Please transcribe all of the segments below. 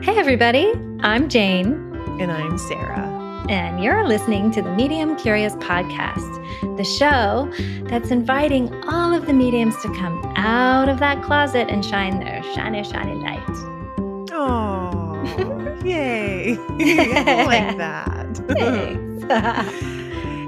Hey everybody, I'm Jane. And I'm Sarah. And you're listening to the Medium Curious Podcast, the show that's inviting all of the mediums to come out of that closet and shine their shiny, shiny light. Oh, yay. I like that. Thanks.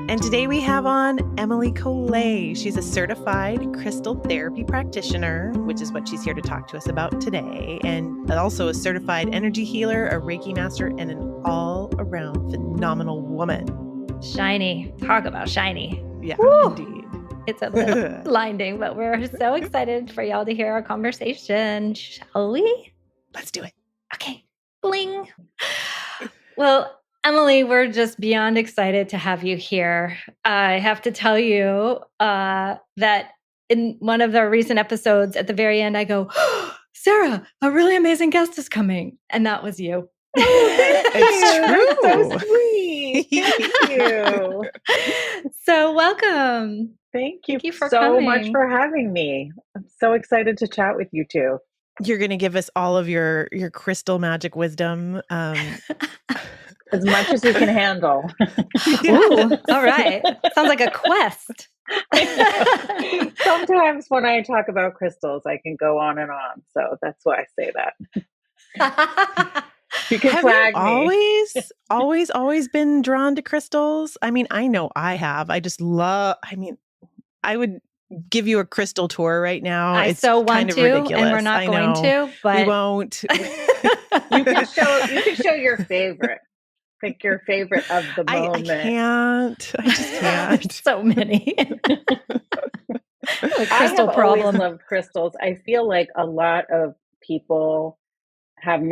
And today we have on Emelie Collet. She's a certified crystal therapy practitioner, which is what she's here to talk to us about today. And also a certified energy healer, a Reiki master, and an all-around phenomenal woman. Shiny. Talk about shiny. Yeah, Woo! Indeed. It's a little blinding, but we're so excited for y'all to hear our conversation. Shall we? Let's do it. Okay. Bling. Well, Emelie, we're just beyond excited to have you here. I have to tell you that in one of the recent episodes, at the very end, I go, oh, Sarah, a really amazing guest is coming. And that was you. It's true. That's so sweet. Thank you. So welcome. Thank you for so coming. much for having me. I'm so excited to chat with you two. You're going to give us all of your crystal magic wisdom. As much as you can handle. Ooh, all right. Sounds like a quest. Sometimes when I talk about crystals, I can go on and on. So that's why I say that. You can Have flag you me. always been drawn to crystals? I mean, I know I have. I would give you a crystal tour right now. I it's so want kind of to, ridiculous. and we're not going to, but we won't. You can show your favorite. Pick your favorite of the moment. I can't. I just can't. There's so many. I have always loved crystals. I feel like a lot of people have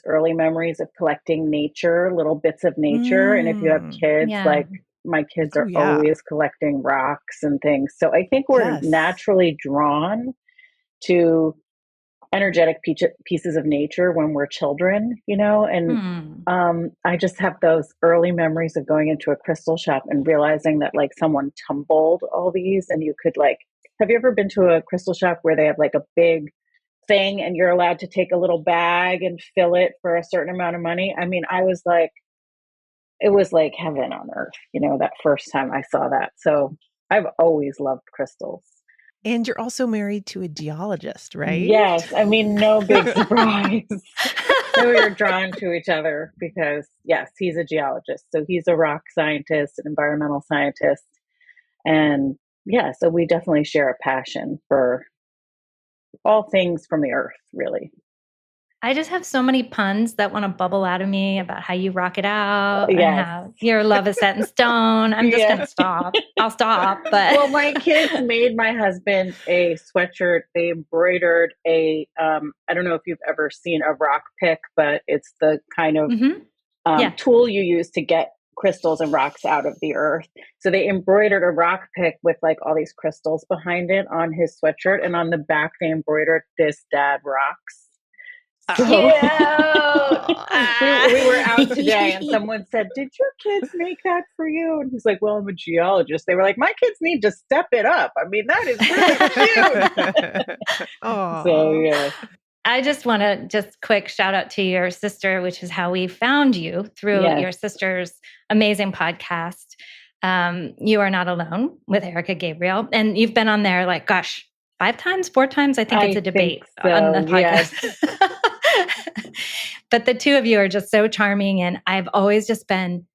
early memories of collecting little bits of nature. And if you have kids, like my kids are always collecting rocks and things. So I think we're naturally drawn to energetic pieces of nature when we're children, and I just have those early memories of going into a crystal shop and realizing that like someone tumbled all these, and you could have you ever been to a crystal shop where they have like a big thing and you're allowed to take a little bag and fill it for a certain amount of money? I mean, it was like heaven on earth, that first time I saw that. So I've always loved crystals. And you're also married to a geologist, right? Yes. I mean, no big surprise. We were drawn to each other because, yes, he's a geologist. So he's a rock scientist, an environmental scientist. And yeah, so we definitely share a passion for all things from the earth, really. I just have so many puns that want to bubble out of me about how you rock it out Yes. and how your love is set in stone. I'm just going to stop. I'll stop. But well, my kids made my husband a sweatshirt. They embroidered I don't know if you've ever seen a rock pick, but it's the kind of tool you use to get crystals and rocks out of the earth. So they embroidered a rock pick with like all these crystals behind it on his sweatshirt. And on the back, they embroidered "This Dad Rocks." So, we were out today and someone said, "Did your kids make that for you?" And he's like, "Well, I'm a geologist." They were like, "My kids need to step it up. I mean, that is really cute." So, yeah. I just want to quick shout out to your sister, which is how we found you through your sister's amazing podcast. You Are Not Alone with Erica Gabriel. And you've been on there 4 times. I think it's a debate on the podcast. Yes. But the two of you are just so charming. And I've always just been,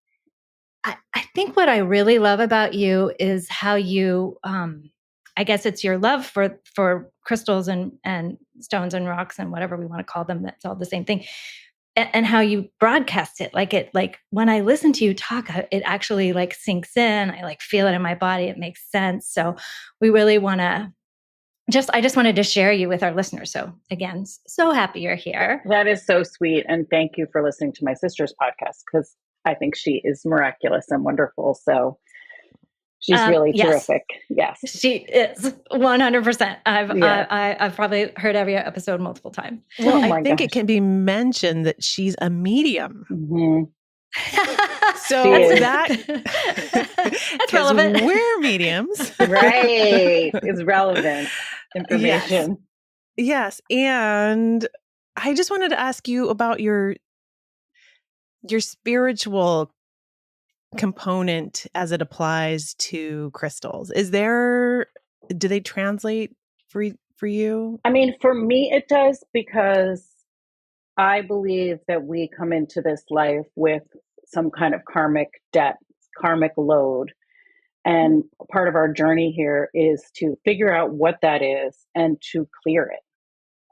I think what I really love about you is how you, I guess it's your love for crystals and stones and rocks and whatever we want to call them. That's all the same thing. And how you broadcast it. Like when I listen to you talk, it actually sinks in. I feel it in my body. It makes sense. So we really want to I just wanted to share you with our listeners. So again, so happy you're here. That is so sweet. And thank you for listening to my sister's podcast, because I think she is miraculous and wonderful. So she's really terrific. Yes, she is 100%. I've probably heard every episode multiple times. Well, I think it can be mentioned that she's a medium. Mm-hmm. So that's relevant. We're mediums, right? It's relevant information. Yes. And I just wanted to ask you about your spiritual component as it applies to crystals. Do they translate for you? I mean, for me, it does, because I believe that we come into this life with some kind of karmic debt, karmic load. And part of our journey here is to figure out what that is and to clear it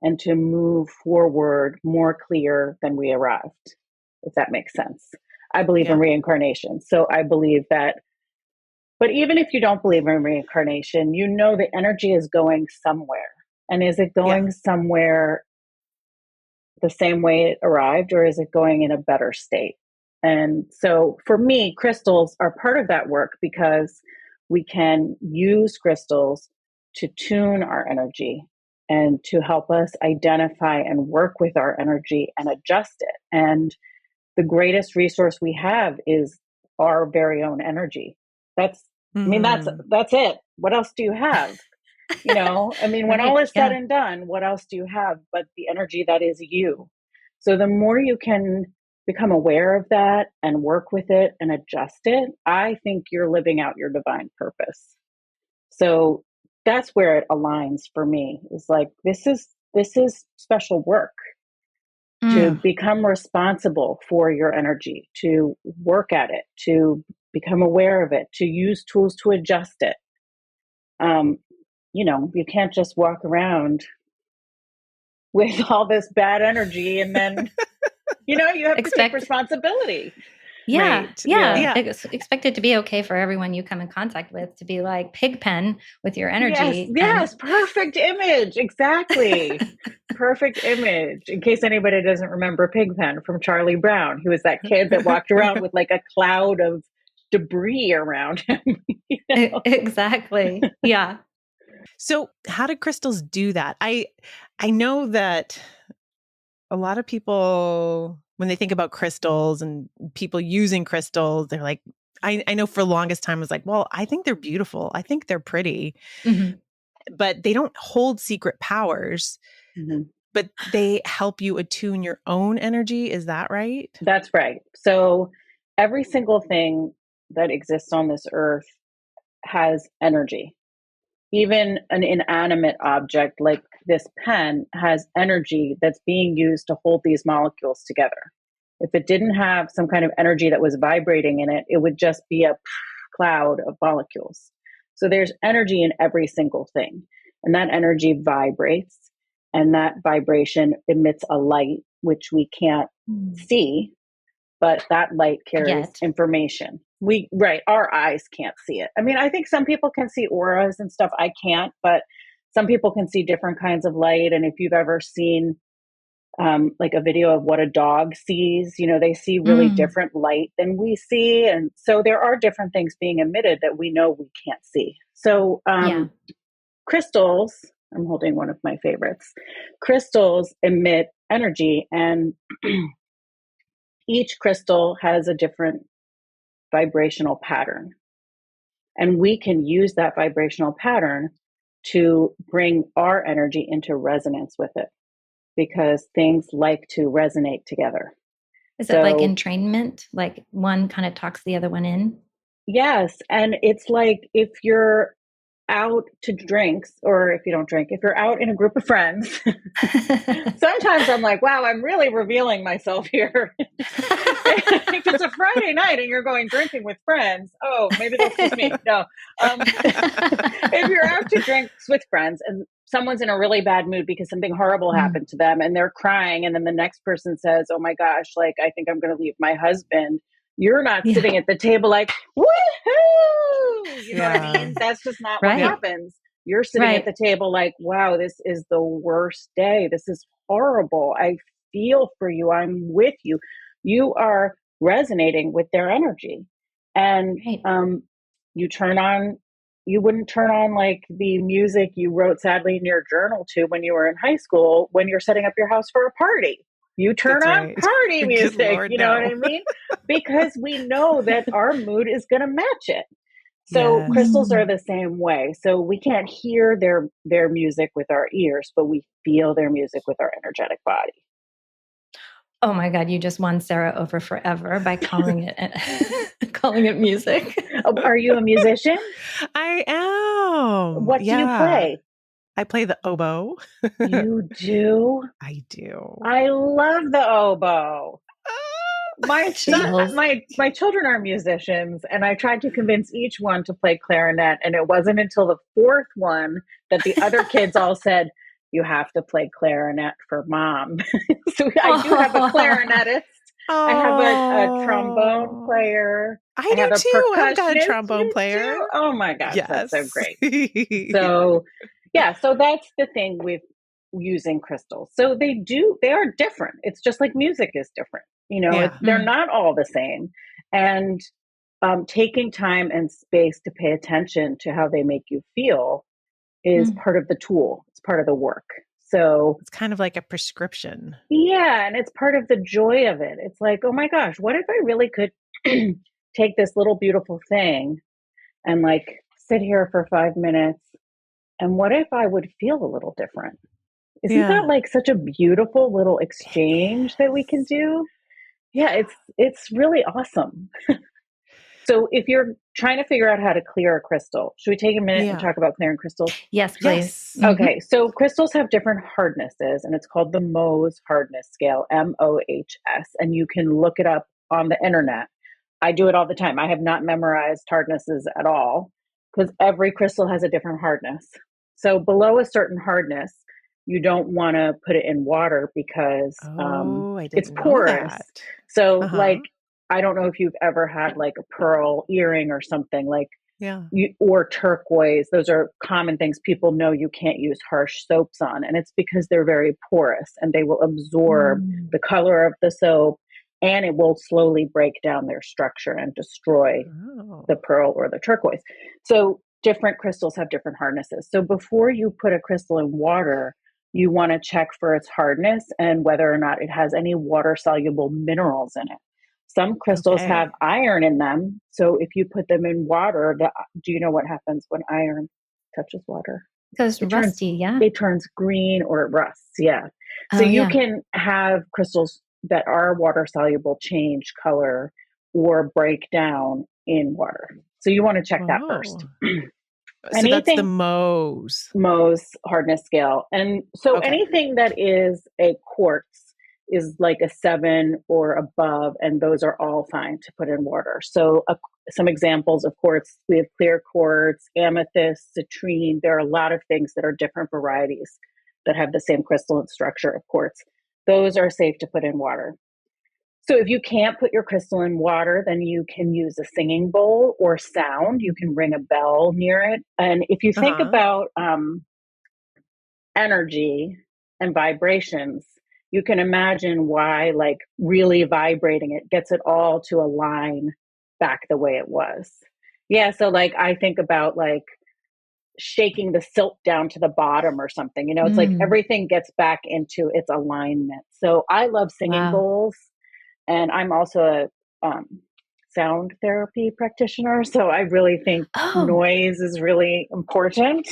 and to move forward more clear than we arrived, if that makes sense. I believe in reincarnation. So I believe that, but even if you don't believe in reincarnation, you know the energy is going somewhere. And is it going somewhere the same way it arrived, or is it going in a better state? And so for me, crystals are part of that work, because we can use crystals to tune our energy and to help us identify and work with our energy and adjust it. And the greatest resource we have is our very own energy. That's it. What else do you have? I mean, when all is said and done, what else do you have but the energy that is you? So the more you can become aware of that and work with it and adjust it, I think you're living out your divine purpose. So that's where it aligns for me. It's like, this is special work to become responsible for your energy, to work at it, to become aware of it, to use tools to adjust it. You can't just walk around with all this bad energy and then, you have to take responsibility. Yeah. Right. Yeah. Expect it to be okay for everyone you come in contact with to be like Pigpen with your energy. Yes. Perfect image. Exactly. Perfect image. In case anybody doesn't remember Pigpen from Charlie Brown, he was that kid that walked around with like a cloud of debris around him. Exactly. Yeah. So how do crystals do that? I know that a lot of people, when they think about crystals and people using crystals, they're like, I know for the longest time I was like, well, I think they're beautiful. I think they're pretty, but they don't hold secret powers, but they help you attune your own energy. Is that right? That's right. So every single thing that exists on this earth has energy. Even an inanimate object like this pen has energy that's being used to hold these molecules together. If it didn't have some kind of energy that was vibrating in it, it would just be a cloud of molecules. So there's energy in every single thing. And that energy vibrates, and that vibration emits a light, which we can't see, but that light carries information. Our eyes can't see it. I mean, I think some people can see auras and stuff. I can't, but some people can see different kinds of light. And if you've ever seen like a video of what a dog sees, they see really different light than we see. And so there are different things being emitted that we know we can't see. So crystals, I'm holding one of my favorites. Crystals emit energy, and each crystal has a different vibrational pattern. And we can use that vibrational pattern to bring our energy into resonance with it, because things like to resonate together. Is it like entrainment? Like one kind of talks the other one in? Yes. And it's like if you're out to drinks, or if you don't drink, if you're out in a group of friends, sometimes I'm like, wow, I'm really revealing myself here. If it's a Friday night and you're going drinking with friends, maybe that's just me. No. If you're out to drinks with friends and someone's in a really bad mood because something horrible happened to them and they're crying, and then the next person says, oh my gosh, like, I think I'm going to leave my husband. You're not sitting at the table like, woohoo! You know what I mean? That's just not what happens. You're sitting at the table like, wow, this is the worst day. This is horrible. I feel for you. I'm with you. You are resonating with their energy. And you wouldn't turn on like the music you wrote sadly in your journal to when you were in high school when you're setting up your house for a party. You turn on party music, Lord, know what I mean? Because we know that our mood is going to match it. So crystals are the same way. So we can't hear their music with our ears, but we feel their music with our energetic body. Oh my God, you just won Sarah over forever by calling it music. Are you a musician? I am. What do you play? I play the oboe. You do? I do. I love the oboe. My children are musicians, and I tried to convince each one to play clarinet, and it wasn't until the fourth one that the other kids all said, "You have to play clarinet for mom." So I do have a clarinetist. I have a trombone player. I do have a too. I've got a percussionist. trombone player. Too? Oh my gosh, yes. That's so great. So that's the thing with using crystals. So they are different. It's just like music is different. They're not all the same. And taking time and space to pay attention to how they make you feel is part of the tool. It's part of the work. So it's kind of like a prescription. Yeah. And it's part of the joy of it. It's like, oh my gosh, what if I really could take this little beautiful thing and like sit here for 5 minutes? And what if I would feel a little different? Isn't that like such a beautiful little exchange that we can do? Yeah, it's really awesome. So if you're trying to figure out how to clear a crystal, should we take a minute and talk about clearing crystals? Yes, please. Yes. Okay, so crystals have different hardnesses, and it's called the Mohs hardness scale, MOHS, and you can look it up on the internet. I do it all the time. I have not memorized hardnesses at all because every crystal has a different hardness. So below a certain hardness, you don't want to put it in water because it's porous. So like, I don't know if you've ever had like a pearl earring or something or turquoise. Those are common things people know you can't use harsh soaps on. And it's because they're very porous and they will absorb the color of the soap, and it will slowly break down their structure and destroy the pearl or the turquoise. So different crystals have different hardnesses. So before you put a crystal in water, you want to check for its hardness and whether or not it has any water-soluble minerals in it. Some crystals have iron in them. So if you put them in water, do you know what happens when iron touches water? It goes rusty, It turns green or it rusts, So you can have crystals that are water-soluble change color or break down in water. So you want to check that first. So that's the Mohs hardness scale. And so anything that is a quartz is like a 7 or above, and those are all fine to put in water. So some examples of quartz, we have clear quartz, amethyst, citrine. There are a lot of things that are different varieties that have the same crystalline structure of quartz. Those are safe to put in water. So if you can't put your crystal in water, then you can use a singing bowl or sound. You can ring a bell near it. And if you think about energy and vibrations, you can imagine why like really vibrating it gets it all to align back the way it was. Yeah. So like I think about like shaking the silk down to the bottom or something, it's like everything gets back into its alignment. So I love singing bowls, and I'm also a sound therapy practitioner. So I really think noise is really important.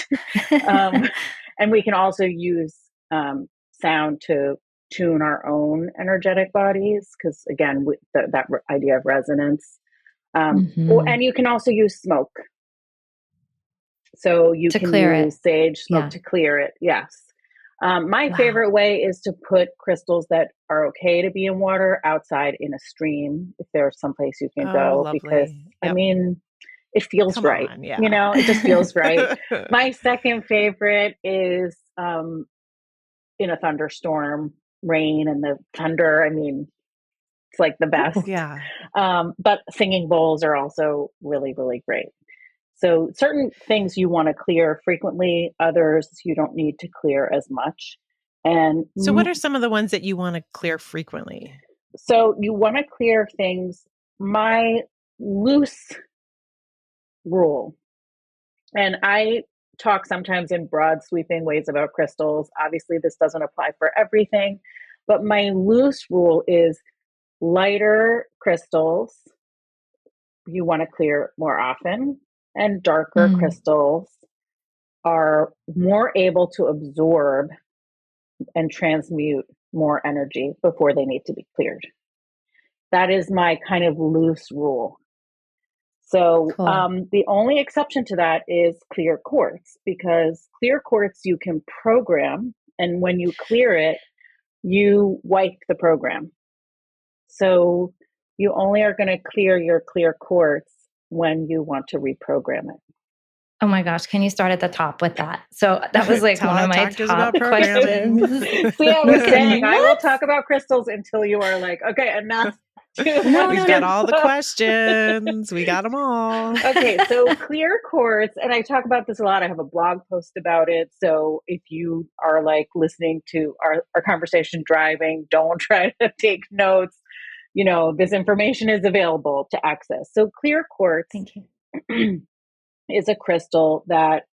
And we can also use sound to tune our own energetic bodies, because again, that idea of resonance. And you can also use smoke. So you can use sage smoke to clear it. Yes. My favorite way is to put crystals that are okay to be in water outside in a stream, if there's someplace you can go, because I mean, it feels right. It just feels right. My second favorite is in a thunderstorm, rain and the thunder. I mean, it's like the best. But singing bowls are also really, really great. So certain things you want to clear frequently, others you don't need to clear as much. And so what are some of the ones that you want to clear frequently? So you want to clear things. My loose rule, and I talk sometimes in broad sweeping ways about crystals. Obviously, this doesn't apply for everything, but my loose rule is lighter crystals you want to clear more often, and darker crystals are more able to absorb and transmute more energy before they need to be cleared. That is my kind of loose rule. So cool. The only exception to that is clear quartz, because clear quartz you can program, and when you clear it, you wipe the program. So you only are going to clear your clear quartz when you want to reprogram it. Oh my gosh, can you start at the top with that? So that was like one of my top questions. See, I was saying, I will talk about crystals until you are like, okay, enough. We've got all the questions. We got them all. Okay, so clear quartz, and I talk about this a lot. I have a blog post about it. So if you are like listening to our conversation driving, don't try to take notes. You know, this information is available to access. So clear quartz is a crystal that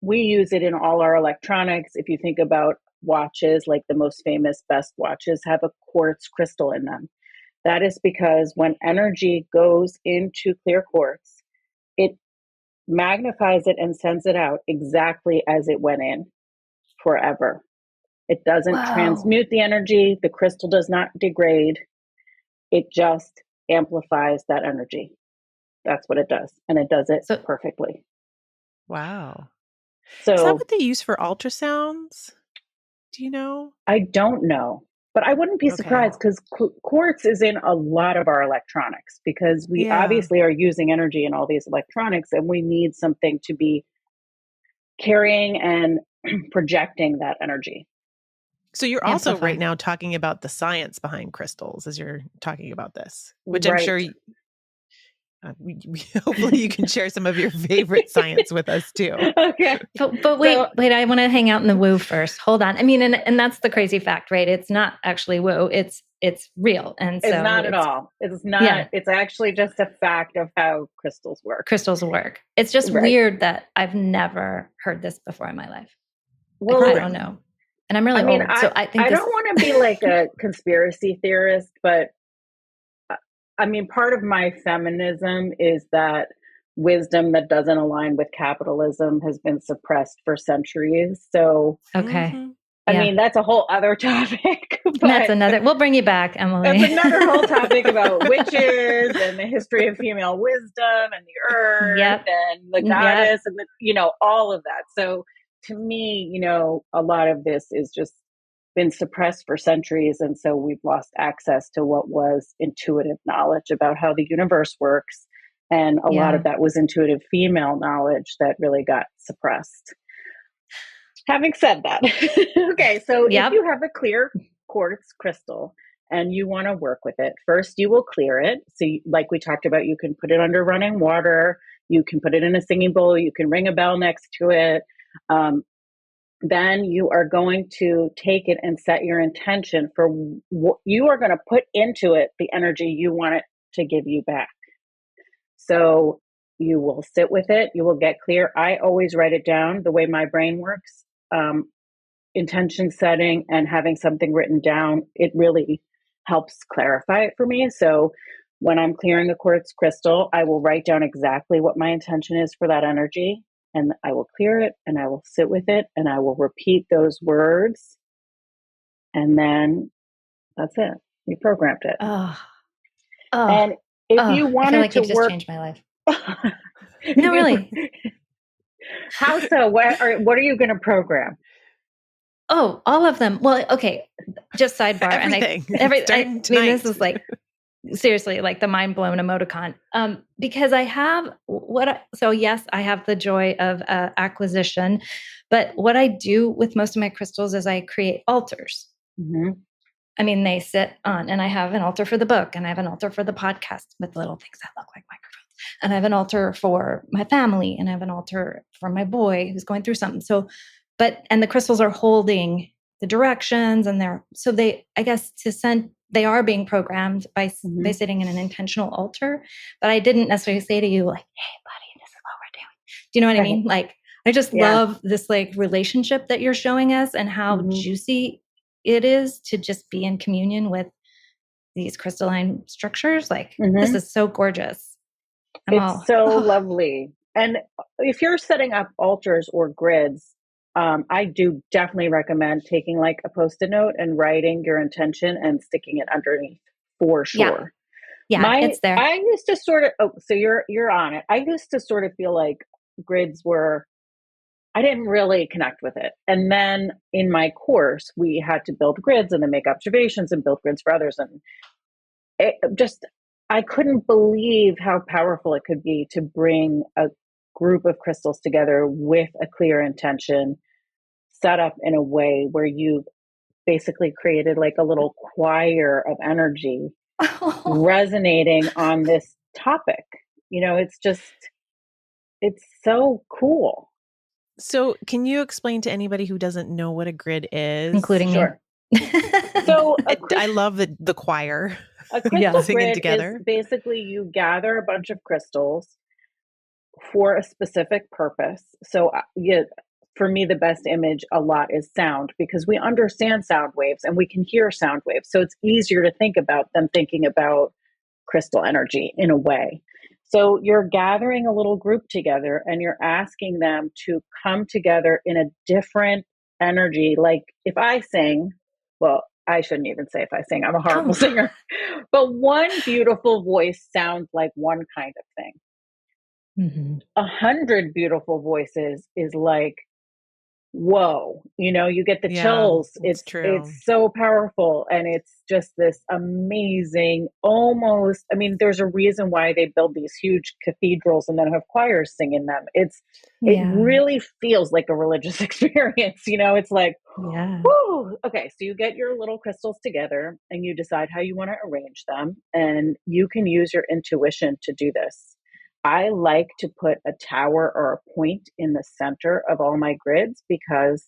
we use it in all our electronics. If you think about watches, like the most famous, best watches have a quartz crystal in them. That is because when energy goes into clear quartz, it magnifies it and sends it out exactly as it went in, forever. It doesn't transmute the energy. The crystal does not degrade. It just amplifies that energy. That's what it does. And it does it perfectly. Wow. So, is that what they use for ultrasounds? Do you know? I don't know. But I wouldn't be surprised, because quartz is in a lot of our electronics, because we obviously are using energy in all these electronics, and we need something to be carrying and projecting that energy. So you're also right now talking about the science behind crystals as you're talking about this, which I'm sure hopefully you can share some of your favorite science with us too. Okay. But wait, I want to hang out in the woo first. Hold on. I mean, and that's the crazy fact, right? It's not actually woo. It's real. And so it's not at all. It's not, it's actually just a fact of how crystals work. It's just weird that I've never heard this before in my life. Well, I don't know. And I'm really old. So I think I don't want to be like a conspiracy theorist, but I mean, part of my feminism is that wisdom that doesn't align with capitalism has been suppressed for centuries. So, I mean, that's a whole other topic. That's another, we'll bring you back, Emelie. That's another whole topic about witches and the history of female wisdom and the earth and the goddess and all of that. So to me, a lot of this is just been suppressed for centuries, and so we've lost access to what was intuitive knowledge about how the universe works, and a lot of that was intuitive female knowledge that really got suppressed. Having said that, okay, so if you have a clear quartz crystal and you want to work with it, first you will clear it. So like we talked about, you can put it under running water, you can put it in a singing bowl, you can ring a bell next to it. Then you are going to take it and set your intention for what you are going to put into it, the energy you want it to give you back. So you will sit with it. You will get clear. I always write it down. The way my brain works, intention setting and having something written down, it really helps clarify it for me. So when I'm clearing a quartz crystal, I will write down exactly what my intention is for that energy. And I will clear it and I will sit with it and I will repeat those words. And then that's it. You programmed it. And if you wanted to just work, changed my life. No, really. How so? What are you going to program? Oh, all of them. Well, okay. Just sidebar. Everything. I mean, this is like seriously like the mind blown emoticon. Because I have yes, I have the joy of acquisition, but what I do with most of my crystals is I create altars. Mm-hmm. I mean, they sit on, and I have an altar for the book, and I have an altar for the podcast with little things that look like microphones, and I have an altar for my family, and I have an altar for my boy who's going through something. So, and the crystals are holding the directions, and they are being programmed by sitting in an intentional altar. But I didn't necessarily say to you like, hey buddy, this is what we're doing. Do you know what I mean? Like, I just love this like relationship that you're showing us, and how juicy it is to just be in communion with these crystalline structures. Like, this is so gorgeous. It's so lovely. And if you're setting up altars or grids, I do definitely recommend taking like a Post-it note and writing your intention and sticking it underneath for sure. Yeah, it's there. I used to sort of, so you're on it. I used to sort of feel like grids were, I didn't really connect with it. And then in my course, we had to build grids and then make observations and build grids for others. And it just, I couldn't believe how powerful it could be to bring a group of crystals together with a clear intention, set up in a way where you basically created like a little choir of energy resonating on this topic. It's so cool. So can you explain to anybody who doesn't know what a grid is? Including sure. me. So I love the choir. A crystal grid is basically you gather a bunch of crystals for a specific purpose. So for me, the best image a lot is sound, because we understand sound waves and we can hear sound waves. So it's easier to think about than thinking about crystal energy in a way. So you're gathering a little group together and you're asking them to come together in a different energy. Like if I sing, well, I shouldn't even say if I sing, I'm a horrible singer, but one beautiful voice sounds like one kind of thing. 100 beautiful voices is like, whoa, you get the chills. It's so powerful. And it's just this amazing, almost, there's a reason why they build these huge cathedrals and then have choirs sing in them. It really feels like a religious experience. It's like, whoo. Okay. So you get your little crystals together and you decide how you want to arrange them, and you can use your intuition to do this. I like to put a tower or a point in the center of all my grids because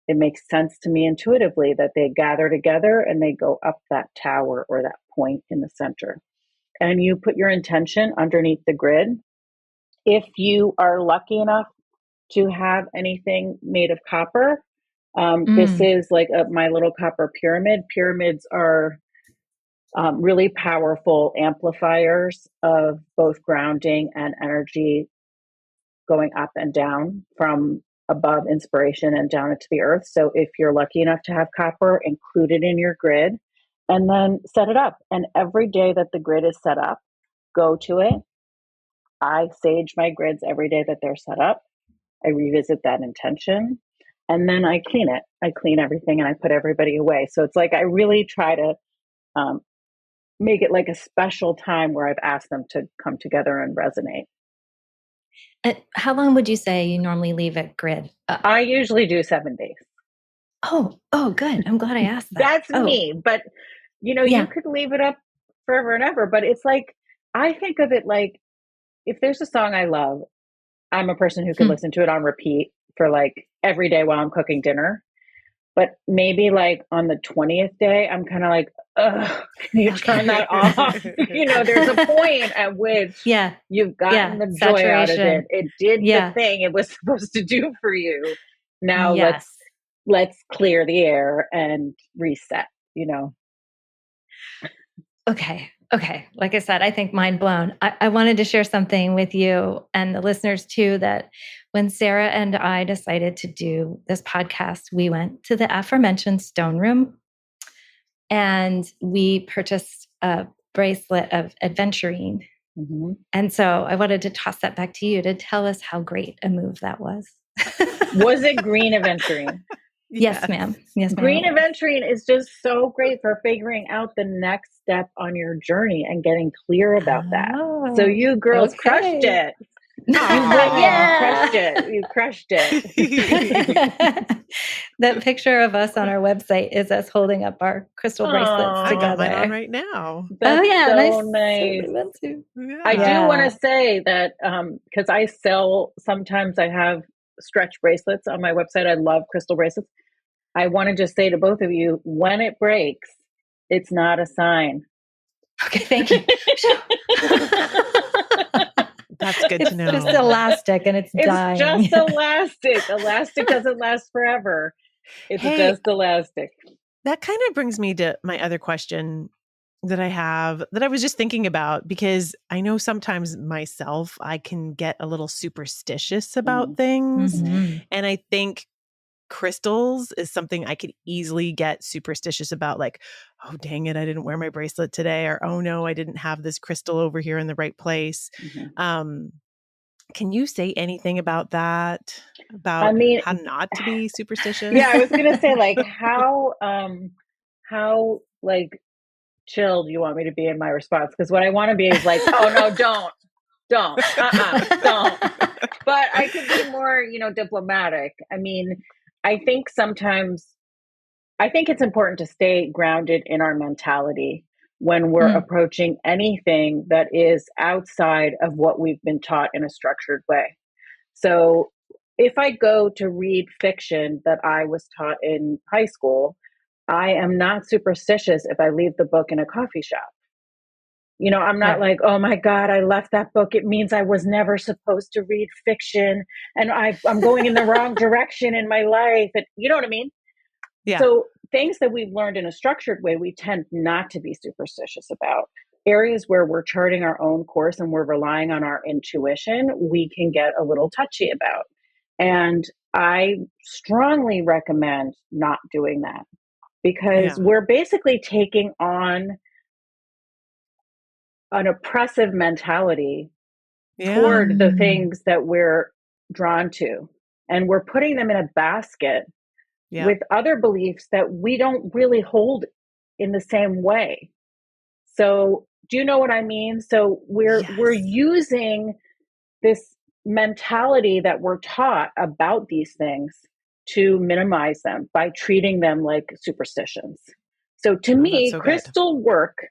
it makes sense to me intuitively that they gather together and they go up that tower or that point in the center. And you put your intention underneath the grid. If you are lucky enough to have anything made of copper, this is like my little copper pyramid. Pyramids are really powerful amplifiers of both grounding and energy going up and down from above inspiration and down into the earth. So if you're lucky enough to have copper, include it in your grid and then set it up. And every day that the grid is set up, go to it. I sage my grids every day that they're set up. I revisit that intention and then I clean it. I clean everything and I put everybody away. So it's like I really try to make it like a special time where I've asked them to come together and resonate. How long would you say you normally leave a grid up? I usually do 7 days. Oh, good. I'm glad I asked that. That's me. But, you could leave it up forever and ever. But it's like, I think of it like, if there's a song I love, I'm a person who can listen to it on repeat for like every day while I'm cooking dinner. But maybe like on the 20th day, I'm kind of like, ugh, can you turn that off? There's a point at which you've gotten the joy out of it. It did the thing it was supposed to do for you. Now let's clear the air and reset, Okay. Like I said, I think mind blown. I wanted to share something with you and the listeners too, that when Sarah and I decided to do this podcast, we went to the aforementioned stone room and we purchased a bracelet of aventurine. And so I wanted to toss that back to you to tell us how great a move that was. Was it green aventurine? Yes, ma'am. Yes, ma'am. Green aventurine is just so great for figuring out the next step on your journey and getting clear about that. So you girls crushed it. You crushed it. That picture of us on our website is us holding up our crystal bracelets together. I have mine on right now. That's so nice. I do want to say that because I sell, sometimes I have stretch bracelets on my website. I love crystal bracelets. I want to just say to both of you, when it breaks, it's not a sign. Okay, thank you. That's good to know. It's just elastic and it's dying. It's just elastic. Elastic doesn't last forever. It's just elastic. That kind of brings me to my other question that I have, that I was just thinking about, because I know sometimes myself, I can get a little superstitious about things. And I think crystals is something I could easily get superstitious about, like, oh, dang it, I didn't wear my bracelet today, or oh no, I didn't have this crystal over here in the right place. Can you say anything about that? About how not to be superstitious? Yeah, I was going to say, like, how like chill do you want me to be in my response? Because what I want to be is like, oh no, don't. Don't. But I could be more, diplomatic. I mean, I think it's important to stay grounded in our mentality when we're approaching anything that is outside of what we've been taught in a structured way. So if I go to read fiction that I was taught in high school, I am not superstitious if I leave the book in a coffee shop. I'm not like, oh my God, I left that book. It means I was never supposed to read fiction and I'm going in the wrong direction in my life. And you know what I mean? Yeah. So things that we've learned in a structured way, we tend not to be superstitious about. Areas where we're charting our own course and we're relying on our intuition, we can get a little touchy about. And I strongly recommend not doing that because we're basically taking on an oppressive mentality toward the things that we're drawn to. And we're putting them in a basket with other beliefs that we don't really hold in the same way. So do you know what I mean? So we're using this mentality that we're taught about these things to minimize them by treating them like superstitions. So to me, crystal work,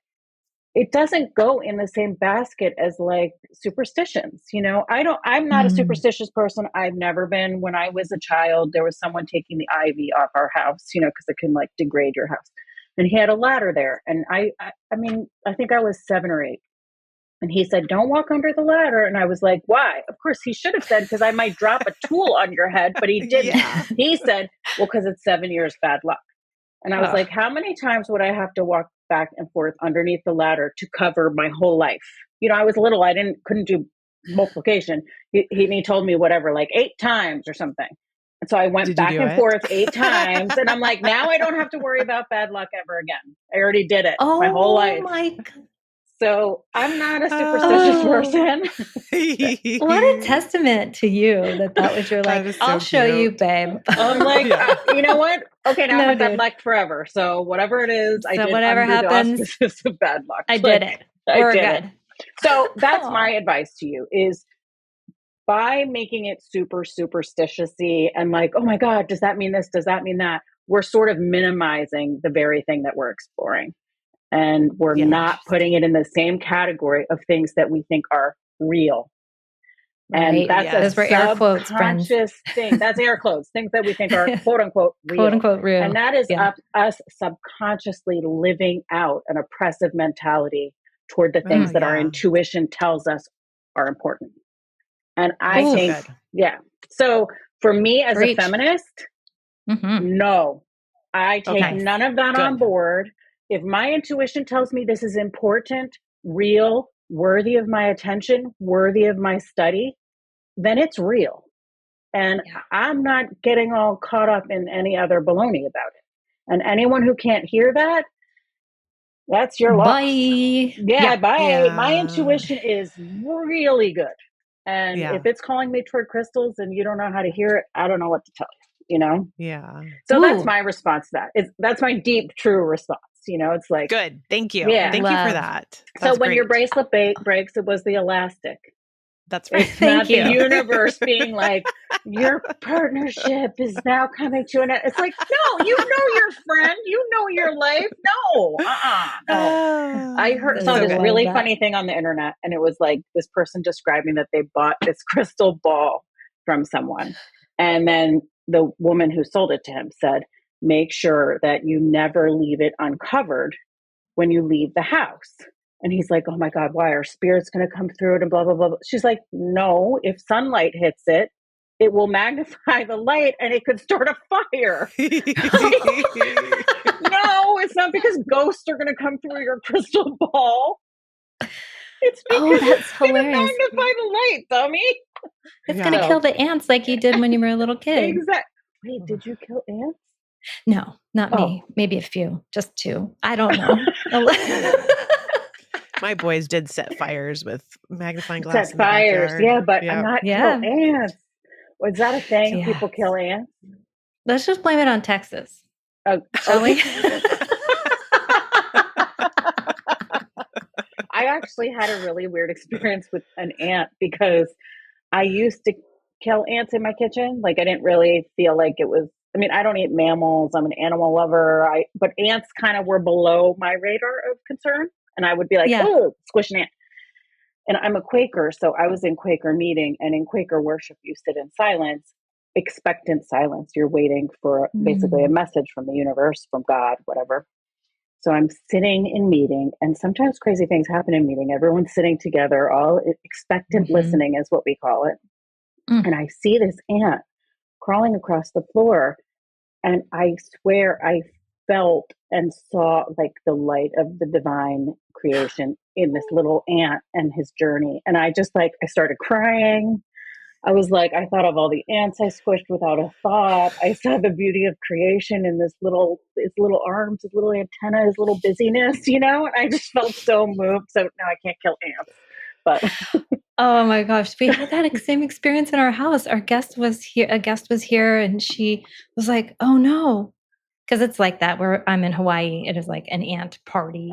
it doesn't go in the same basket as like superstitions. I'm not a superstitious person. I've never been. When I was a child, there was someone taking the ivy off our house, because it can like degrade your house. And he had a ladder there. And I think I was 7 or 8. And he said, don't walk under the ladder. And I was like, why? Of course, he should have said, because I might drop a tool on your head, but he didn't. He said, well, because it's 7 years bad luck. And I was like, how many times would I have to walk back and forth underneath the ladder to cover my whole life? I was little. I couldn't do multiplication. He told me whatever, like 8 times or something. And so I went back and forth 8 times. And I'm like, now I don't have to worry about bad luck ever again. I already did it my whole life. Oh my God. So I'm not a superstitious person. What a testament to you that was your like, I'll show you, babe. I'm like, you know what? Okay, now I have bad luck forever. So whatever it is, I did whatever happens, the auspices of bad luck. I did it. We're good. So that's my advice to you is by making it super superstitious-y and like, oh my God, does that mean this? Does that mean that? We're sort of minimizing the very thing that we're exploring. And we're not putting it in the same category of things that we think are real. And that's a subconscious thing. That's air quotes, things that we think are quote unquote real. Quote unquote real. And that is us subconsciously living out an oppressive mentality toward the things that our intuition tells us are important. And I think, So for me as a feminist, no, I take none of that on board. If my intuition tells me this is important, real, worthy of my attention, worthy of my study, then it's real. And I'm not getting all caught up in any other baloney about it. And anyone who can't hear that, that's your loss. Bye. Bye. Yeah. My intuition is really good. And if it's calling me toward crystals and you don't know how to hear it, I don't know what to tell you, Yeah. So that's my response to that. That's my deep, true response. It's like, good. Thank you. Thank you for that. That's so when your bracelet breaks, it was the elastic. That's right. It's not the universe being like, your partnership is now coming to an end. It's like, no, you know your friend. You know your life. No. No. I saw this really funny thing on the internet. And it was like this person describing that they bought this crystal ball from someone. And then the woman who sold it to him said, make sure that you never leave it uncovered when you leave the house. And he's like, oh my God, why? Are spirits going to come through it and blah, blah, blah. She's like, no, if sunlight hits it, it will magnify the light and it could start a fire. No, it's not because ghosts are going to come through your crystal ball. It's because it's going to magnify the light, dummy. It's going to kill the ants like you did when you were a little kid. Exactly. Wait, did you kill ants? No, not me. Maybe a few, just 2. I don't know. My boys did set fires with magnifying glass Set in the fires, backyard. but not kill ants. Was that a thing? Yeah. People kill ants? Let's just blame it on Texas. Shall we? I actually had a really weird experience with an ant because I used to kill ants in my kitchen. Like I didn't really feel like it was, I mean, I don't eat mammals. I'm an animal lover. But ants kind of were below my radar of concern. And I would be like, oh, squish an ant. And I'm a Quaker. So I was in Quaker meeting, and in Quaker worship, you sit in silence, expectant silence. You're waiting for basically a message from the universe, from God, whatever. So I'm sitting in meeting, and sometimes crazy things happen in meeting. Everyone's sitting together, all expectant listening is what we call it. And I see this ant crawling across the floor, and I swear I felt and saw like the light of the divine creation in this little ant and his journey. And I just I started crying. I was like, I thought of all the ants I squished without a thought. I saw the beauty of creation in his little arms, his little antenna, his little busyness, and I just felt so moved. So now I can't kill ants, but oh my gosh, we had that same experience in our house. A guest was here, and she was like, oh no. Because it's like that where I'm in Hawaii. It is like an ant party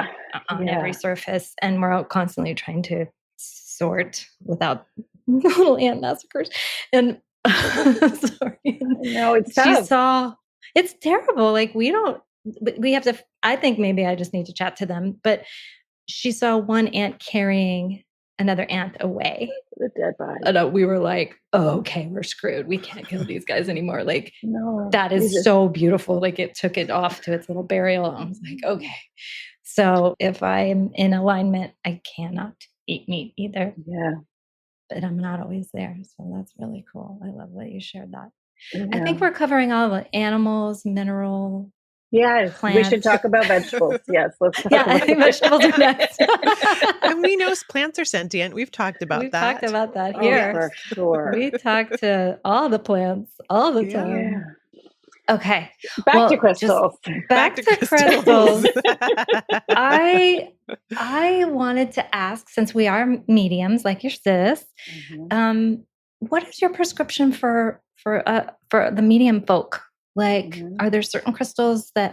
on every surface. And we're out constantly trying to sort without little ant massacres. And sorry. No, it's tough. She saw, it's terrible. Like we have to, I think maybe I just need to chat to them. But she saw one ant carrying another ant away. The dead body. And we were like, oh, okay, we're screwed. We can't kill these guys anymore. Like, no, that is so beautiful. Like it took it off to its little burial. I was like, okay. So if I'm in alignment, I cannot eat meat either. Yeah. But I'm not always there. So that's really cool. I love that you shared that. Yeah. I think we're covering all the animals, mineral. Yes, plants. We should talk about vegetables. Yes, let's talk I think vegetables are next. And we know plants are sentient. We've talked about We've that. talked about that here. For sure. We talk to all the plants all the time. Okay. Back to crystals. Back to crystals. I wanted to ask, since we are mediums like your sis, what is your prescription for the medium folk? Like, are there certain crystals that,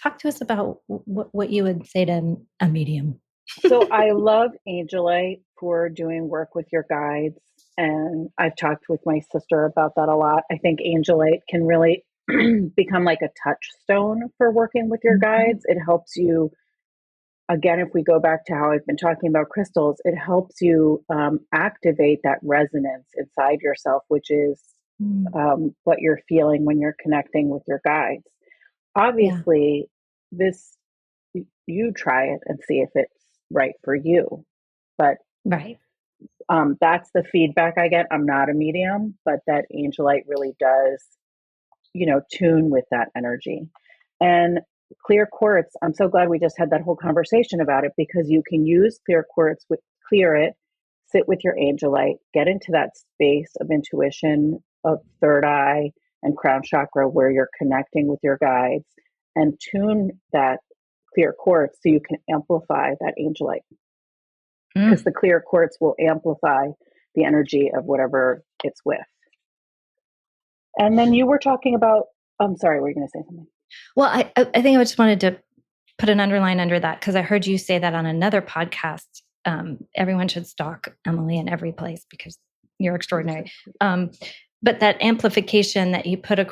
talk to us about what you would say to a medium. So I love angelite for doing work with your guides. And I've talked with my sister about that a lot. I think angelite can really become like a touchstone for working with your guides. It helps you, again, if we go back to how I've been talking about crystals, it helps you activate that resonance inside yourself, which is what you're feeling when you're connecting with your guides. Obviously, you try it and see if it's right for you. But that's the feedback I get. I'm not a medium, but that angelite really does, tune with that energy. And clear quartz, I'm so glad we just had that whole conversation about it, because you can use clear quartz, clear it, sit with your angelite, get into that space of intuition, of third eye and crown chakra, where you're connecting with your guides, and tune that clear quartz so you can amplify that angelite. Because the clear quartz will amplify the energy of whatever it's with. And then you were talking about, I'm sorry, were you going to say something? Well, I think I just wanted to put an underline under that, because I heard you say that on another podcast. Everyone should stalk Emelie in every place because you're extraordinary. But that amplification that you put a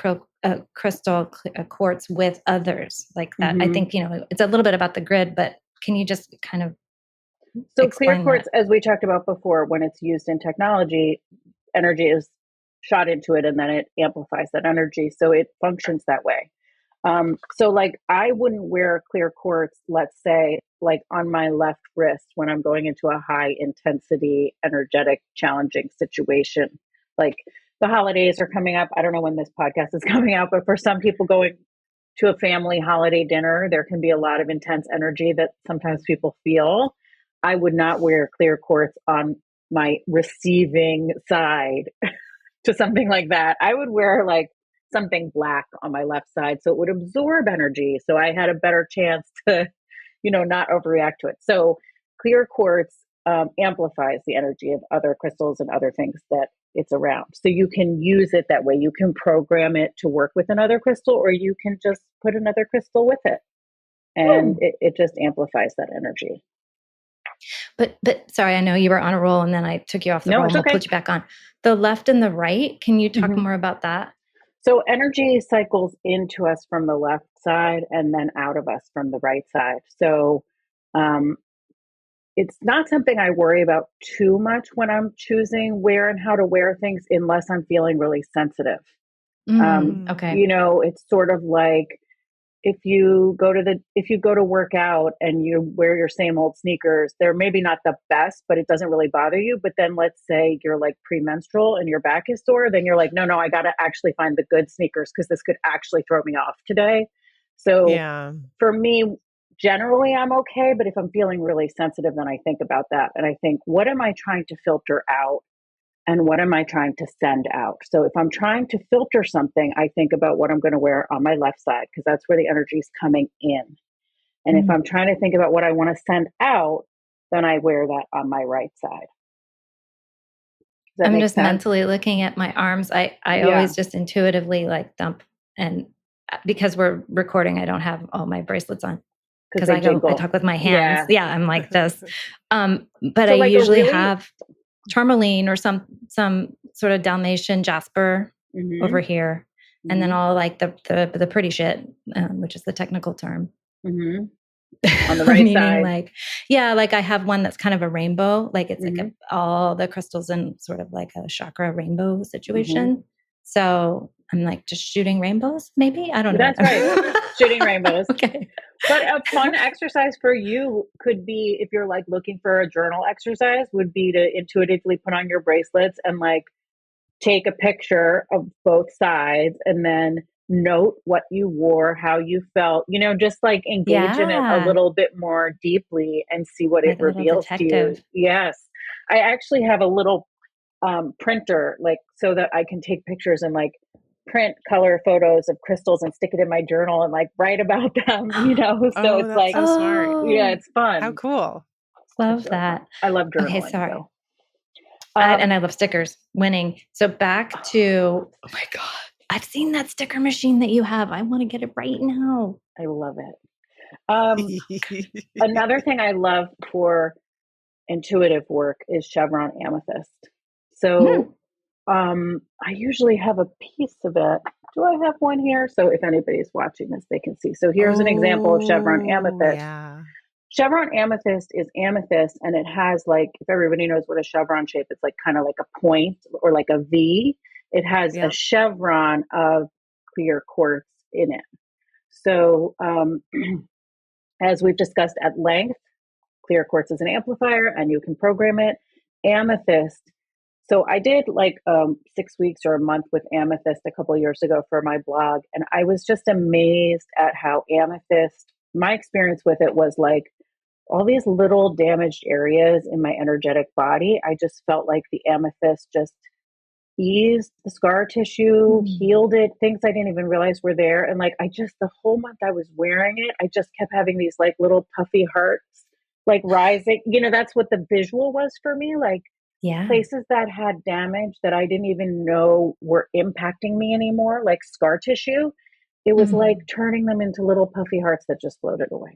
crystal, a quartz with others like that, I think, it's a little bit about the grid, but can you just kind of So clear quartz, as we talked about before, when it's used in technology, energy is shot into it and then it amplifies that energy. So it functions that way. So like I wouldn't wear clear quartz, let's say, like on my left wrist when I'm going into a high intensity, energetic, challenging situation. Like the holidays are coming up. I don't know when this podcast is coming out, but for some people going to a family holiday dinner, there can be a lot of intense energy that sometimes people feel. I would not wear clear quartz on my receiving side to something like that. I would wear like something black on my left side so it would absorb energy. So I had a better chance to, not overreact to it. So clear quartz amplifies the energy of other crystals and other things that it's around. So you can use it that way. You can program it to work with another crystal, or you can just put another crystal with it. And it just amplifies that energy. But sorry, I know you were on a roll and then I took you off the roll and we'll put you back on. The left and the right, can you talk more about that? So energy cycles into us from the left side and then out of us from the right side. So it's not something I worry about too much when I'm choosing where and how to wear things, unless I'm feeling really sensitive. Okay. It's sort of like if you go to work out and you wear your same old sneakers, they're maybe not the best, but it doesn't really bother you. But then let's say you're like premenstrual and your back is sore, then you're like, no, I got to actually find the good sneakers because this could actually throw me off today. So for me, generally I'm okay. But if I'm feeling really sensitive, then I think about that. And I think, what am I trying to filter out? And what am I trying to send out? So if I'm trying to filter something, I think about what I'm going to wear on my left side, because that's where the energy is coming in. And if I'm trying to think about what I want to send out, then I wear that on my right side. I'm just mentally looking at my arms. I always just intuitively like dump. And because we're recording, I don't have all my bracelets on because I talk with my hands. Yeah, I'm like this. But so I usually have tourmaline or some sort of Dalmatian jasper over here, and then all like the pretty shit, which is the technical term. On the right side, like I have one that's kind of a rainbow, like it's like all the crystals in sort of like a chakra rainbow situation. So I'm like just shooting rainbows, maybe. I don't know. That's right, shooting rainbows. Okay. But a fun exercise for you could be, if you're like looking for a journal exercise, would be to intuitively put on your bracelets and like take a picture of both sides and then note what you wore, how you felt, just like engage in it a little bit more deeply and see what it reveals to you. Yes. I actually have a little printer, like, so that I can take pictures and like print color photos of crystals and stick it in my journal and like write about them, so it's like, so smart. Yeah, it's fun. How cool. Love that. I love journaling. Okay, sorry. So. And I love stickers. Winning. So back to, oh my God, I've seen that sticker machine that you have. I want to get it right now. I love it. Another thing I love for intuitive work is chevron amethyst. So I usually have a piece of it. Do I have one here? So if anybody's watching this, they can see. So here's an example of chevron amethyst. Yeah. Chevron amethyst is amethyst, and it has, like, if everybody knows what a chevron shape, it's like kind of like a point or like a V. It has a chevron of clear quartz in it. So as we've discussed at length, clear quartz is an amplifier and you can program it. Amethyst. So I did like 6 weeks or a month with amethyst a couple of years ago for my blog. And I was just amazed at how amethyst, my experience with it was like all these little damaged areas in my energetic body. I just felt like the amethyst just eased the scar tissue, healed it, things I didn't even realize were there. And like, the whole month I was wearing it, I just kept having these like little puffy hearts, like rising, that's what the visual was for me. Like places that had damage that I didn't even know were impacting me anymore, like scar tissue. It was like turning them into little puffy hearts that just floated away.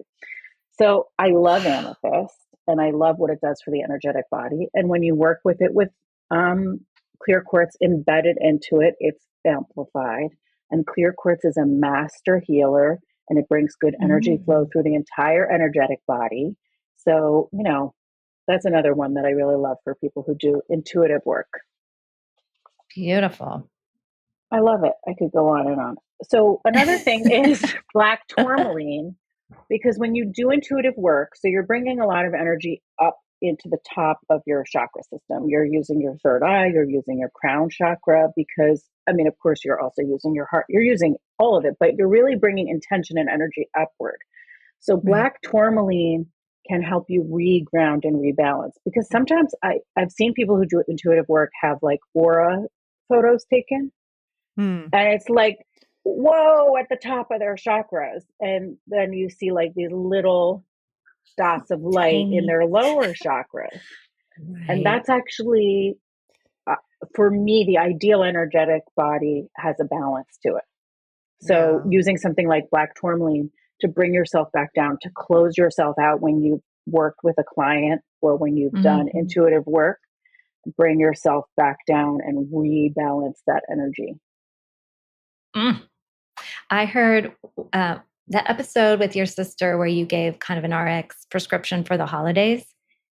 So I love amethyst and I love what it does for the energetic body. And when you work with it with clear quartz embedded into it, it's amplified. And clear quartz is a master healer and it brings good energy flow through the entire energetic body. So, that's another one that I really love for people who do intuitive work. Beautiful. I love it. I could go on and on. So another thing is black tourmaline, because when you do intuitive work, so you're bringing a lot of energy up into the top of your chakra system. You're using your third eye, you're using your crown chakra, because, of course, you're also using your heart. You're using all of it, but you're really bringing intention and energy upward. So black tourmaline can help you reground and rebalance, because sometimes I've seen people who do intuitive work have like aura photos taken. And it's like, whoa, at the top of their chakras. And then you see like these little dots of light in their lower chakras. Right. And that's actually, for me, the ideal energetic body has a balance to it. So using something like black tourmaline to bring yourself back down, to close yourself out when you've worked with a client or when you've done intuitive work, bring yourself back down and rebalance that energy. I heard that episode with your sister where you gave kind of an RX prescription for the holidays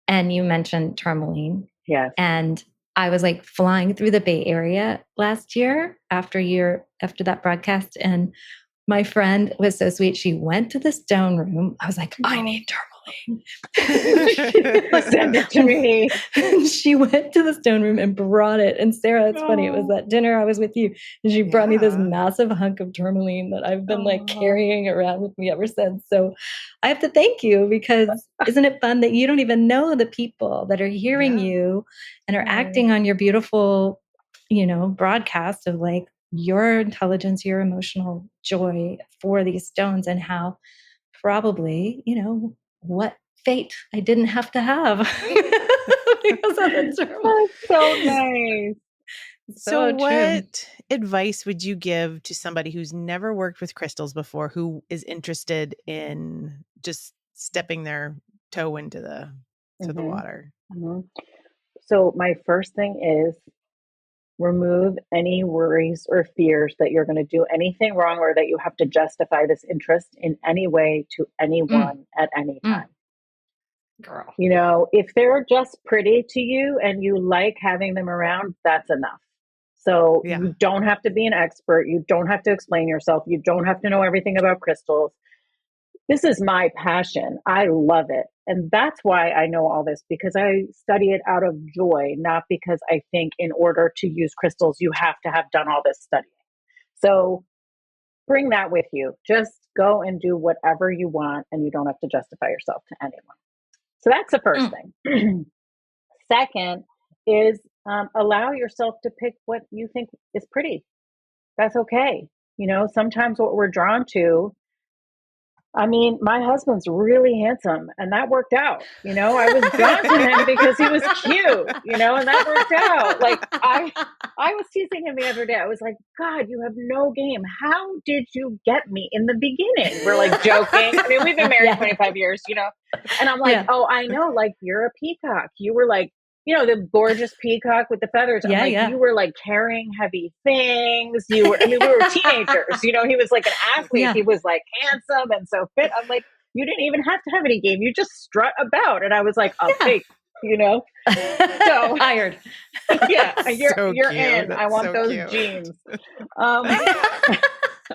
and you mentioned tourmaline. Yes. And I was like flying through the Bay Area last year after that broadcast. And my friend was so sweet. She went to the stone room. I was like, I need tourmaline. Send it to me. She went to the stone room and brought it. And Sarah, it's funny. It was that dinner I was with you. And she brought me this massive hunk of tourmaline that I've been like carrying around with me ever since. So I have to thank you, because isn't it fun that you don't even know the people that are hearing you and are acting on your beautiful, broadcast of like your intelligence, your emotional joy for these stones, and how probably, what fate I didn't have to have because of the tourmaline. That's so nice. So what advice would you give to somebody who's never worked with crystals before, who is interested in just stepping their toe into the water? So my first thing is remove any worries or fears that you're going to do anything wrong, or that you have to justify this interest in any way to anyone at any time. Girl. If they're just pretty to you and you like having them around, that's enough. So you don't have to be an expert. You don't have to explain yourself. You don't have to know everything about crystals. This is my passion. I love it. And that's why I know all this, because I study it out of joy, not because I think in order to use crystals, you have to have done all this studying. So bring that with you. Just go and do whatever you want, and you don't have to justify yourself to anyone. So that's the first thing. Second is allow yourself to pick what you think is pretty. That's okay. Sometimes what we're drawn to, my husband's really handsome, and that worked out. I was drawn to him because he was cute, and that worked out. Like I was teasing him the other day. I was like, God, you have no game. How did you get me in the beginning? We're like joking. We've been married 25 years, and I'm like, oh, I know, like you're a peacock. You were like, the gorgeous peacock with the feathers. You were like carrying heavy things. We were teenagers. He was like an athlete. Yeah. He was like handsome and so fit. I'm like, you didn't even have to have any game. You just strut about. And I I will take, So hired. Yeah, you're cute. in. That's I want so those cute. jeans. I'm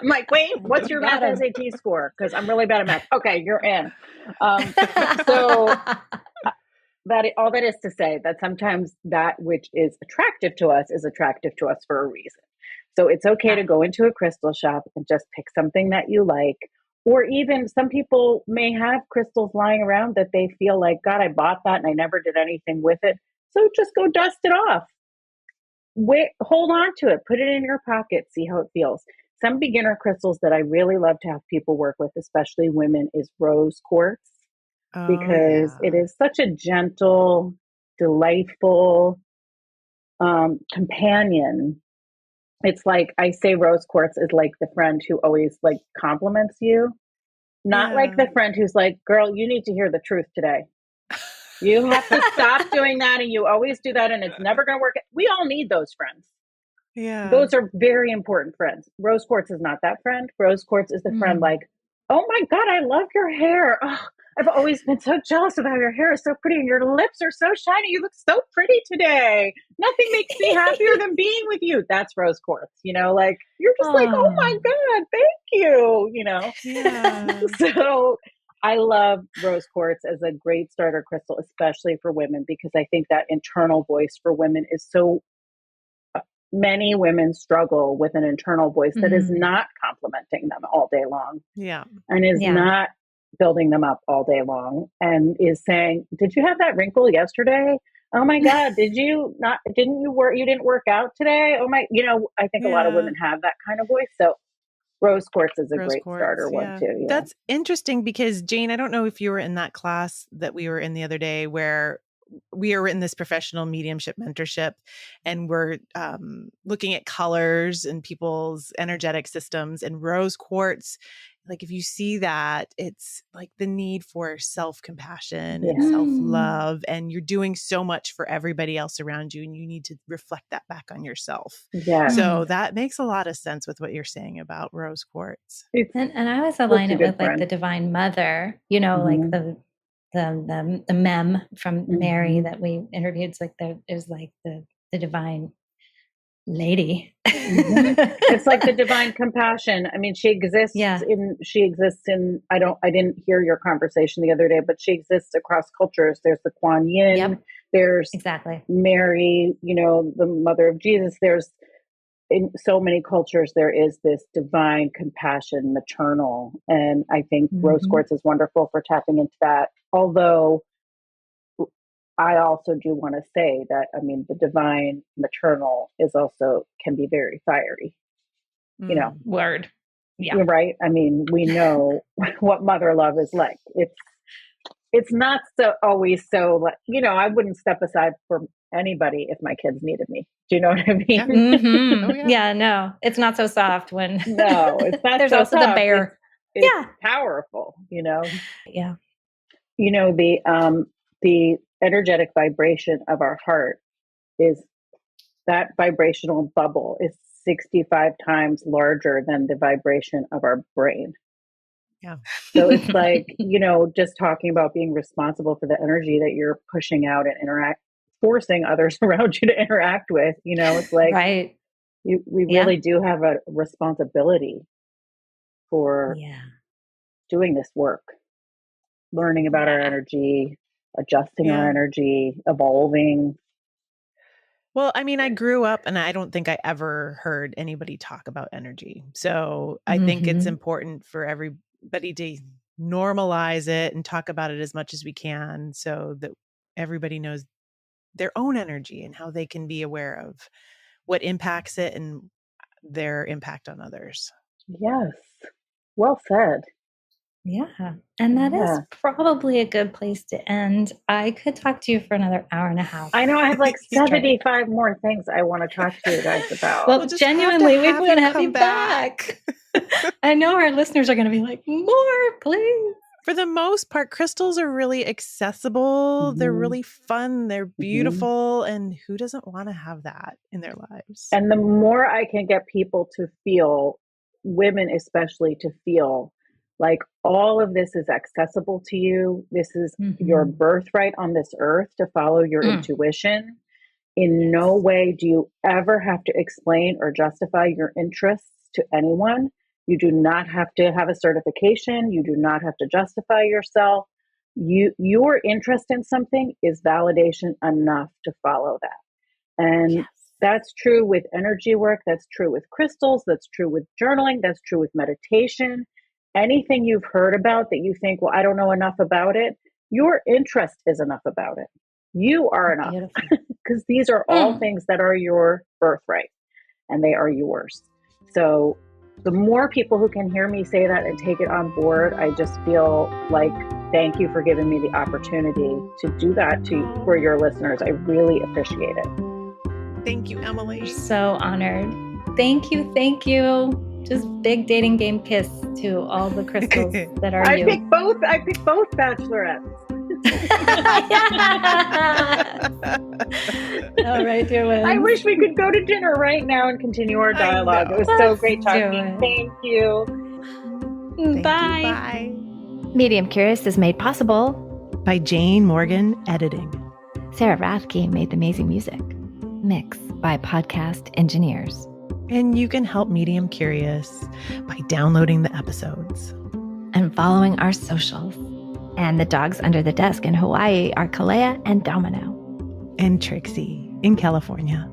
like, wait, what's your math SAT score? Because I'm really bad at math. Okay, you're in. So. All that is to say that sometimes that which is attractive to us is attractive to us for a reason. So it's okay to go into a crystal shop and just pick something that you like. Or even some people may have crystals lying around that they feel like, God, I bought that and I never did anything with it. So just go dust it off. Hold on to it. Put it in your pocket. See how it feels. Some beginner crystals that I really love to have people work with, especially women, is rose quartz. Because it is such a gentle, delightful companion. It's like, I say rose quartz is like the friend who always like compliments you. Not like the friend who's like, girl, you need to hear the truth today. You have to stop doing that, and you always do that, and it's never going to work. We all need those friends. Yeah. Those are very important friends. Rose quartz is not that friend. Rose quartz is the friend like, oh my God, I love your hair. Oh, I've always been so jealous of how your hair is so pretty and your lips are so shiny. You look so pretty today. Nothing makes me happier than being with you. That's rose quartz, like you're just like, oh my God, thank you, Yeah. So I love rose quartz as a great starter crystal, especially for women, because I think that internal voice for women is so many women struggle with an internal voice that is not complimenting them all day long. Yeah. And is not building them up all day long, and is saying, did you have that wrinkle yesterday? oh my God, didn't you didn't work out today? Oh my, I think a lot of women have that kind of voice. So rose quartz is a great starter one too. Yeah. That's interesting because Jane, I don't know if you were in that class that we were in the other day where we are in this professional mediumship mentorship and we're looking at colors and people's energetic systems, and rose quartz. Like if you see that, it's like the need for self-compassion and self-love, and you're doing so much for everybody else around you, and you need to reflect that back on yourself. Yeah. So that makes a lot of sense with what you're saying about rose quartz. And I always align it with like the Divine Mother, like the mem from Mary that we interviewed. It's like the divine lady. It's like the divine compassion. I mean, she exists in, I didn't hear your conversation the other day, but she exists across cultures. There's the Kuan Yin, there's Mary, the mother of Jesus. There's, in so many cultures, there is this divine compassion, maternal. And I think rose quartz is wonderful for tapping into that. Although I also do want to say that, I mean, the divine maternal can be very fiery, Word. Yeah. You're right. I mean, we know what mother love is like. It's not always so like, I wouldn't step aside for anybody if my kids needed me. Do you know what I mean? Yeah. Oh, yeah. No, it's not so soft when no, it's not. There's so also soft. The bear. It's powerful, Yeah. The energetic vibration of our heart is that vibrational bubble is 65 times larger than the vibration of our brain. Yeah. So it's like, just talking about being responsible for the energy that you're pushing out and forcing others around you to interact with, it's like, we really do have a responsibility for doing this work, learning about our energy, adjusting our energy, evolving. Well, I mean, I grew up and I don't think I ever heard anybody talk about energy. So I think it's important for everybody to normalize it and talk about it as much as we can so that everybody knows their own energy and how they can be aware of what impacts it and their impact on others. Yes. Well said. Yeah. And that is probably a good place to end. I could talk to you for another hour and a half. I know I have like 75 more things I want to talk to you guys about. Well, genuinely, we want to have you back. I know our listeners are going to be like, more, please. For the most part, crystals are really accessible. They're really fun. They're beautiful. And who doesn't want to have that in their lives? And the more I can get people to feel, women especially, to feel like all of this is accessible to you. This is your birthright on this earth to follow your intuition. In no way do you ever have to explain or justify your interests to anyone. You do not have to have a certification. You do not have to justify yourself. Your interest in something is validation enough to follow that. And that's true with energy work. That's true with crystals. That's true with journaling. That's true with meditation. Anything you've heard about that you think, well, I don't know enough about it, your interest is enough about it. You are enough, because these are all things that are your birthright and they are yours. So the more people who can hear me say that and take it on board, I just feel like, thank you for giving me the opportunity to do that for your listeners. I really appreciate it. Thank you, Emelie. So honored. Thank you. Thank you. Just big dating game kiss to all the crystals that are you. I picked both bachelorettes. All right, dear ones. I wish we could go to dinner right now and continue our dialogue. It was so great talking. Thank you. Bye. Bye. Medium Curious is made possible by Jane Morgan Editing. Sarah Rathke made the amazing music. Mixed by Podcast Engineers. And you can help Medium Curious by downloading the episodes and following our socials. And the dogs under the desk in Hawaii are Kalea and Domino. And Trixie in California.